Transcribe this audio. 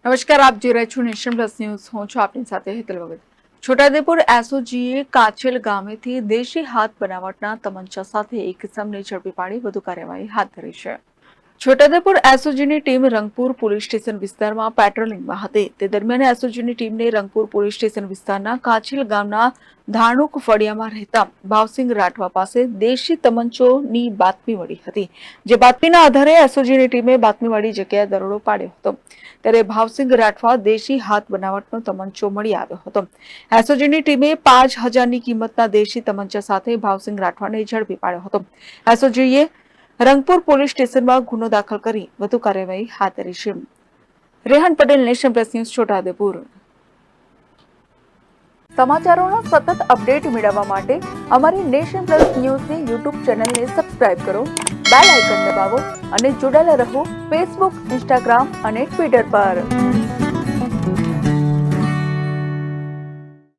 નમસ્કાર, આપ જોઈ રહ્યા છો નેશન પ્લસ ન્યૂઝ. હું છું આપની સાથે હેતલ વગર. છોટાઉદેપુર એસઓજીએ કાચેલ ગામેથી દેશી હાથ બનાવટના તમંચા સાથે એક ઇસમને ઝડપી પાડી વધુ કાર્યવાહી હાથ ધરી છે. છોટાઉદેપુર એસઓજીની ટીમ રંગપુર પોલીસ સ્ટેશન વિસ્તારમાં પેટ્રોલિંગમાં હતી. તે દરમિયાન એસઓજીની ટીમને રંગપુર પોલીસ સ્ટેશન વિસ્તારના કાચેલ ગામના ધાણુક ફળિયામાં રહેતા ભાવસિંહ રાઠવા પાસે દેશી તમંચોની બાતમી મળી હતી. જે બાતમીના આધારે એસઓજીની ટીમે બાતમીવાળી જગ્યાએ દરોડો પાડ્યો હતો. ત્યારે ભાવસિંહ રાઠવા દેશી હાથ બનાવટનો તમંચો મળી આવ્યો હતો. એસઓજીની ટીમે 5,000ની કિંમતના દેશી તમંચા સાથે ભાવસિંહ રાઠવાને ઝડપી પાડ્યો હતો. એસઓજીએ રંગપુર પોલીસ સ્ટેશનમાં ગુનો દાખલ કરી વધુ કાર્યવાહી હાથ ધરી છે. Rehan Patel, nation plus news, Chhotaudepur. સમાચારોના સતત અપડેટ મેળવવા માટે અમારી નેશન પ્લસ ન્યૂઝની યુટ્યુબ ચેનલને સબસ્ક્રાઇબ કરો, બેલ આઇકન દબાવો અને જોડાયેલા રહો ફેસબુક, ઇન્સ્ટાગ્રામ અને ટ્વિટર પર.